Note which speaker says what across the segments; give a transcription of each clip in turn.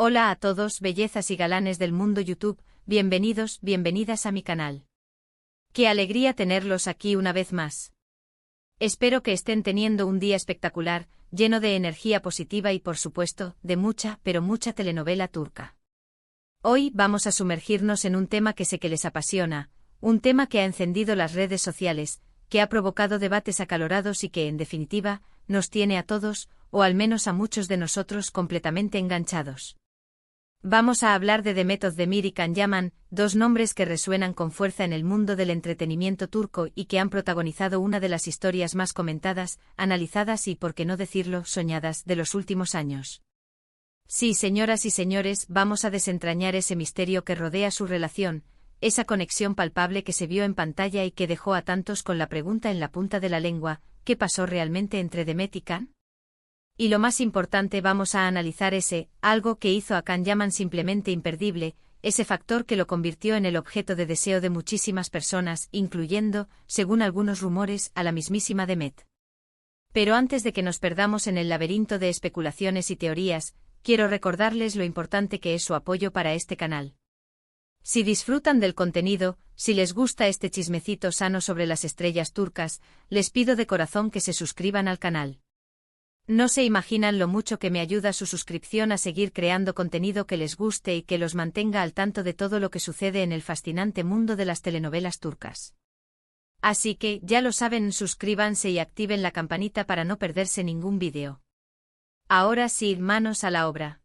Speaker 1: Hola a todos, bellezas y galanes del mundo YouTube, bienvenidos, bienvenidas a mi canal. Qué alegría tenerlos aquí una vez más. Espero que estén teniendo un día espectacular, lleno de energía positiva y por supuesto, de mucha, pero mucha telenovela turca. Hoy vamos a sumergirnos en un tema que sé que les apasiona, un tema que ha encendido las redes sociales, que ha provocado debates acalorados y que, en definitiva, nos tiene a todos, o al menos a muchos de nosotros completamente enganchados. Vamos a hablar de Demet Özdemir y Can Yaman, dos nombres que resuenan con fuerza en el mundo del entretenimiento turco y que han protagonizado una de las historias más comentadas, analizadas y, por qué no decirlo, soñadas de los últimos años. Sí, señoras y señores, vamos a desentrañar ese misterio que rodea su relación, esa conexión palpable que se vio en pantalla y que dejó a tantos con la pregunta en la punta de la lengua: ¿qué pasó realmente entre Demet y Can? Y lo más importante, vamos a analizar algo que hizo a Can Yaman simplemente imperdible, ese factor que lo convirtió en el objeto de deseo de muchísimas personas, incluyendo, según algunos rumores, a la mismísima Demet. Pero antes de que nos perdamos en el laberinto de especulaciones y teorías, quiero recordarles lo importante que es su apoyo para este canal. Si disfrutan del contenido, si les gusta este chismecito sano sobre las estrellas turcas, les pido de corazón que se suscriban al canal. No se imaginan lo mucho que me ayuda su suscripción a seguir creando contenido que les guste y que los mantenga al tanto de todo lo que sucede en el fascinante mundo de las telenovelas turcas. Así que, ya lo saben, suscríbanse y activen la campanita para no perderse ningún vídeo. Ahora sí, manos a la obra.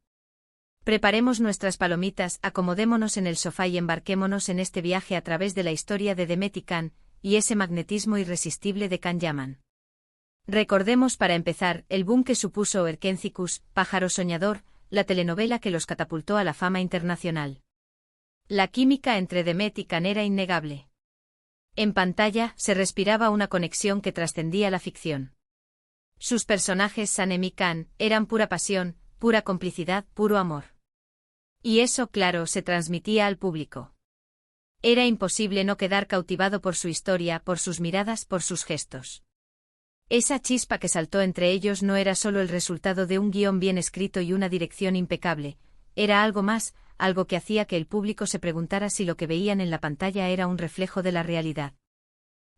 Speaker 1: Preparemos nuestras palomitas, acomodémonos en el sofá y embarquémonos en este viaje a través de la historia de Demet y Can, y ese magnetismo irresistible de Can Yaman. Recordemos para empezar el boom que supuso Erkencikus, Pájaro Soñador, la telenovela que los catapultó a la fama internacional. La química entre Demet y Can era innegable. En pantalla se respiraba una conexión que trascendía la ficción. Sus personajes, Sanem y Can, eran pura pasión, pura complicidad, puro amor. Y eso, claro, se transmitía al público. Era imposible no quedar cautivado por su historia, por sus miradas, por sus gestos. Esa chispa que saltó entre ellos no era solo el resultado de un guión bien escrito y una dirección impecable, era algo más, algo que hacía que el público se preguntara si lo que veían en la pantalla era un reflejo de la realidad.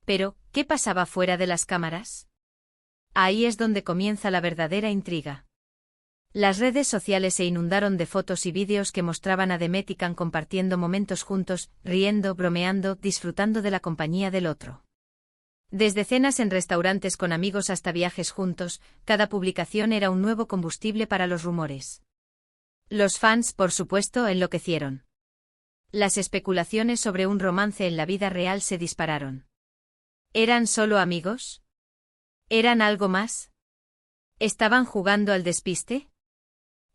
Speaker 1: Pero, ¿qué pasaba fuera de las cámaras? Ahí es donde comienza la verdadera intriga. Las redes sociales se inundaron de fotos y vídeos que mostraban a Demet y Can compartiendo momentos juntos, riendo, bromeando, disfrutando de la compañía del otro. Desde cenas en restaurantes con amigos hasta viajes juntos, cada publicación era un nuevo combustible para los rumores. Los fans, por supuesto, enloquecieron. Las especulaciones sobre un romance en la vida real se dispararon. ¿Eran solo amigos? ¿Eran algo más? ¿Estaban jugando al despiste?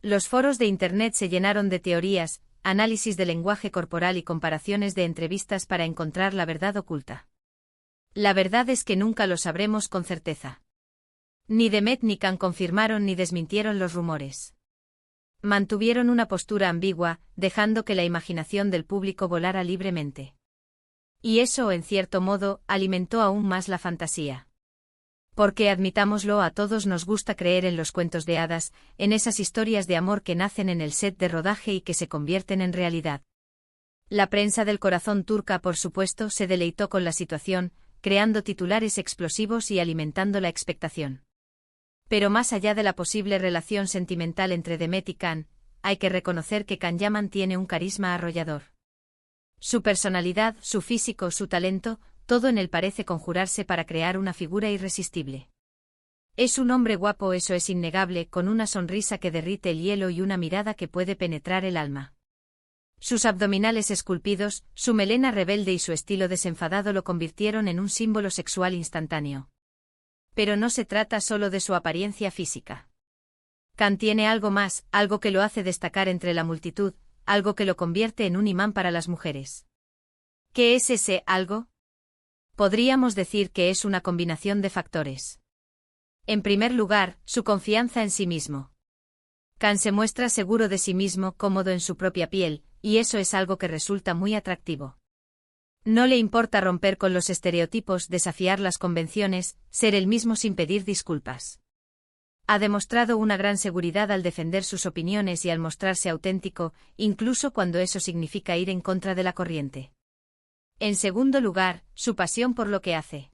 Speaker 1: Los foros de Internet se llenaron de teorías, análisis de lenguaje corporal y comparaciones de entrevistas para encontrar la verdad oculta. La verdad es que nunca lo sabremos con certeza. Ni Demet ni Can confirmaron ni desmintieron los rumores. Mantuvieron una postura ambigua, dejando que la imaginación del público volara libremente. Y eso, en cierto modo, alimentó aún más la fantasía. Porque, admitámoslo, a todos nos gusta creer en los cuentos de hadas, en esas historias de amor que nacen en el set de rodaje y que se convierten en realidad. La prensa del corazón turca, por supuesto, se deleitó con la situación, creando titulares explosivos y alimentando la expectación. Pero más allá de la posible relación sentimental entre Demet y Can, hay que reconocer que Can Yaman tiene un carisma arrollador. Su personalidad, su físico, su talento, todo en él parece conjurarse para crear una figura irresistible. Es un hombre guapo, eso es innegable, con una sonrisa que derrite el hielo y una mirada que puede penetrar el alma. Sus abdominales esculpidos, su melena rebelde y su estilo desenfadado lo convirtieron en un símbolo sexual instantáneo. Pero no se trata solo de su apariencia física. Can tiene algo más, algo que lo hace destacar entre la multitud, algo que lo convierte en un imán para las mujeres. ¿Qué es ese algo? Podríamos decir que es una combinación de factores. En primer lugar, su confianza en sí mismo. Can se muestra seguro de sí mismo, cómodo en su propia piel, y eso es algo que resulta muy atractivo. No le importa romper con los estereotipos, desafiar las convenciones, ser él mismo sin pedir disculpas. Ha demostrado una gran seguridad al defender sus opiniones y al mostrarse auténtico, incluso cuando eso significa ir en contra de la corriente. En segundo lugar, su pasión por lo que hace.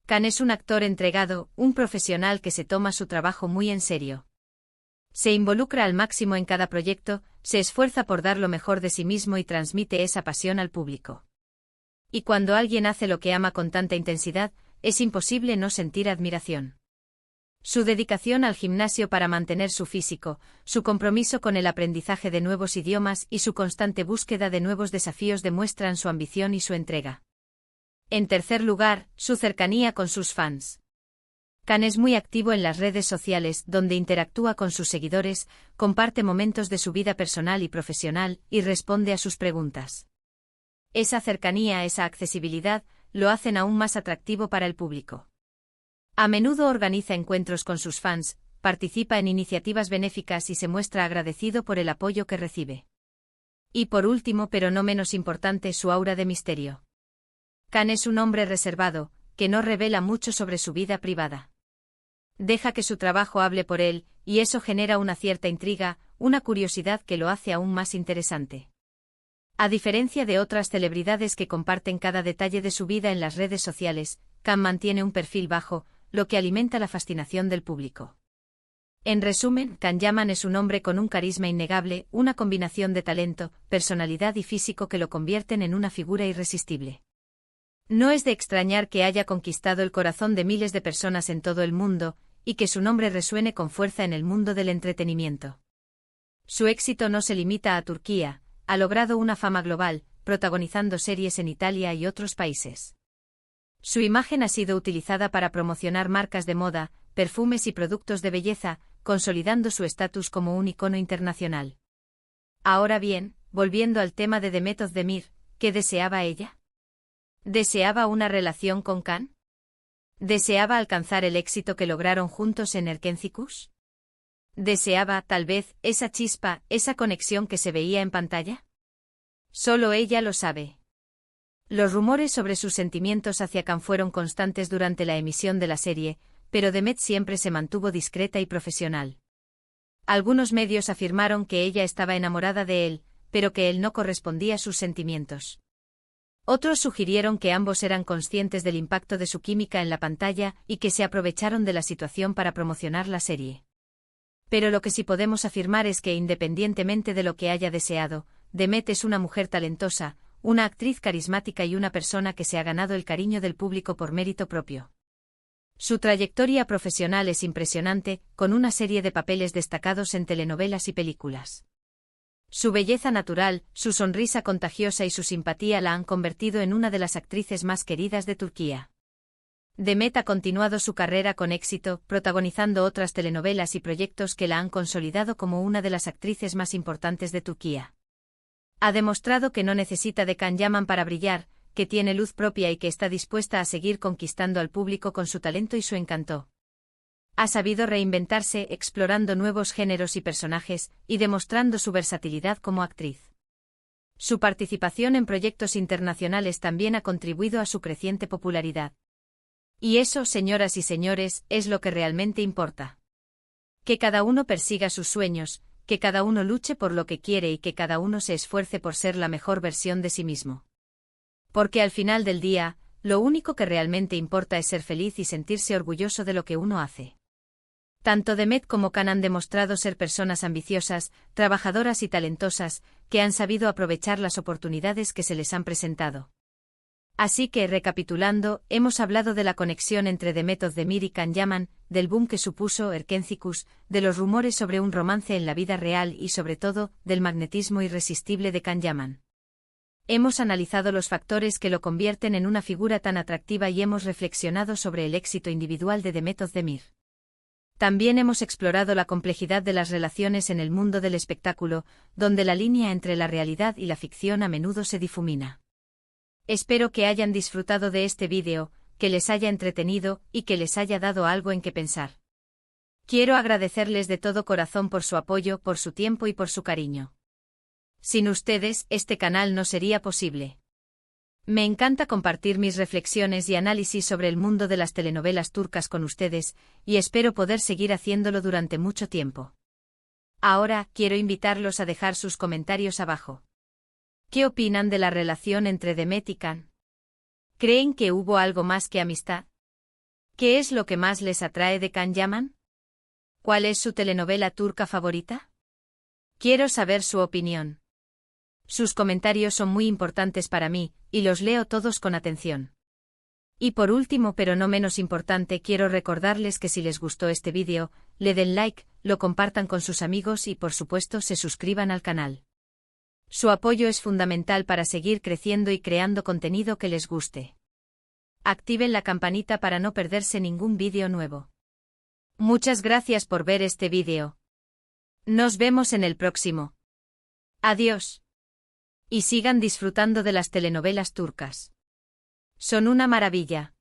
Speaker 1: Khan es un actor entregado, un profesional que se toma su trabajo muy en serio. Se involucra al máximo en cada proyecto, se esfuerza por dar lo mejor de sí mismo y transmite esa pasión al público. Y cuando alguien hace lo que ama con tanta intensidad, es imposible no sentir admiración. Su dedicación al gimnasio para mantener su físico, su compromiso con el aprendizaje de nuevos idiomas y su constante búsqueda de nuevos desafíos demuestran su ambición y su entrega. En tercer lugar, su cercanía con sus fans. Khan es muy activo en las redes sociales, donde interactúa con sus seguidores, comparte momentos de su vida personal y profesional, y responde a sus preguntas. Esa cercanía, esa accesibilidad, lo hacen aún más atractivo para el público. A menudo organiza encuentros con sus fans, participa en iniciativas benéficas y se muestra agradecido por el apoyo que recibe. Y por último, pero no menos importante, su aura de misterio. Khan es un hombre reservado, que no revela mucho sobre su vida privada. Deja que su trabajo hable por él, y eso genera una cierta intriga, una curiosidad que lo hace aún más interesante. A diferencia de otras celebridades que comparten cada detalle de su vida en las redes sociales, Khan mantiene un perfil bajo, lo que alimenta la fascinación del público. En resumen, Khan Yaman es un hombre con un carisma innegable, una combinación de talento, personalidad y físico que lo convierten en una figura irresistible. No es de extrañar que haya conquistado el corazón de miles de personas en todo el mundo, y que su nombre resuene con fuerza en el mundo del entretenimiento. Su éxito no se limita a Turquía, ha logrado una fama global, protagonizando series en Italia y otros países. Su imagen ha sido utilizada para promocionar marcas de moda, perfumes y productos de belleza, consolidando su estatus como un icono internacional. Ahora bien, volviendo al tema de Demet Özdemir, ¿qué deseaba ella? ¿Deseaba una relación con Khan? ¿Deseaba alcanzar el éxito que lograron juntos en Erkencikus? ¿Deseaba, tal vez, esa chispa, esa conexión que se veía en pantalla? Solo ella lo sabe. Los rumores sobre sus sentimientos hacia Khan fueron constantes durante la emisión de la serie, pero Demet siempre se mantuvo discreta y profesional. Algunos medios afirmaron que ella estaba enamorada de él, pero que él no correspondía a sus sentimientos. Otros sugirieron que ambos eran conscientes del impacto de su química en la pantalla y que se aprovecharon de la situación para promocionar la serie. Pero lo que sí podemos afirmar es que independientemente de lo que haya deseado, Demet es una mujer talentosa, una actriz carismática y una persona que se ha ganado el cariño del público por mérito propio. Su trayectoria profesional es impresionante, con una serie de papeles destacados en telenovelas y películas. Su belleza natural, su sonrisa contagiosa y su simpatía la han convertido en una de las actrices más queridas de Turquía. Demet ha continuado su carrera con éxito, protagonizando otras telenovelas y proyectos que la han consolidado como una de las actrices más importantes de Turquía. Ha demostrado que no necesita de Khan Yaman para brillar, que tiene luz propia y que está dispuesta a seguir conquistando al público con su talento y su encanto. Ha sabido reinventarse, explorando nuevos géneros y personajes, y demostrando su versatilidad como actriz. Su participación en proyectos internacionales también ha contribuido a su creciente popularidad. Y eso, señoras y señores, es lo que realmente importa. Que cada uno persiga sus sueños, que cada uno luche por lo que quiere y que cada uno se esfuerce por ser la mejor versión de sí mismo. Porque al final del día, lo único que realmente importa es ser feliz y sentirse orgulloso de lo que uno hace. Tanto Demet como Khan han demostrado ser personas ambiciosas, trabajadoras y talentosas, que han sabido aprovechar las oportunidades que se les han presentado. Así que, recapitulando, hemos hablado de la conexión entre Demet Özdemir y Khan Yaman, del boom que supuso Erkencikus, de los rumores sobre un romance en la vida real y sobre todo, del magnetismo irresistible de Khan Yaman. Hemos analizado los factores que lo convierten en una figura tan atractiva y hemos reflexionado sobre el éxito individual de Demet Özdemir. También hemos explorado la complejidad de las relaciones en el mundo del espectáculo, donde la línea entre la realidad y la ficción a menudo se difumina. Espero que hayan disfrutado de este vídeo, que les haya entretenido y que les haya dado algo en qué pensar. Quiero agradecerles de todo corazón por su apoyo, por su tiempo y por su cariño. Sin ustedes, este canal no sería posible. Me encanta compartir mis reflexiones y análisis sobre el mundo de las telenovelas turcas con ustedes, y espero poder seguir haciéndolo durante mucho tiempo. Ahora, quiero invitarlos a dejar sus comentarios abajo. ¿Qué opinan de la relación entre Demet y Can? ¿Creen que hubo algo más que amistad? ¿Qué es lo que más les atrae de Can Yaman? ¿Cuál es su telenovela turca favorita? Quiero saber su opinión. Sus comentarios son muy importantes para mí, y los leo todos con atención. Y por último, pero no menos importante, quiero recordarles que si les gustó este vídeo, le den like, lo compartan con sus amigos y por supuesto se suscriban al canal. Su apoyo es fundamental para seguir creciendo y creando contenido que les guste. Activen la campanita para no perderse ningún vídeo nuevo. Muchas gracias por ver este vídeo. Nos vemos en el próximo. Adiós. Y sigan disfrutando de las telenovelas turcas. Son una maravilla.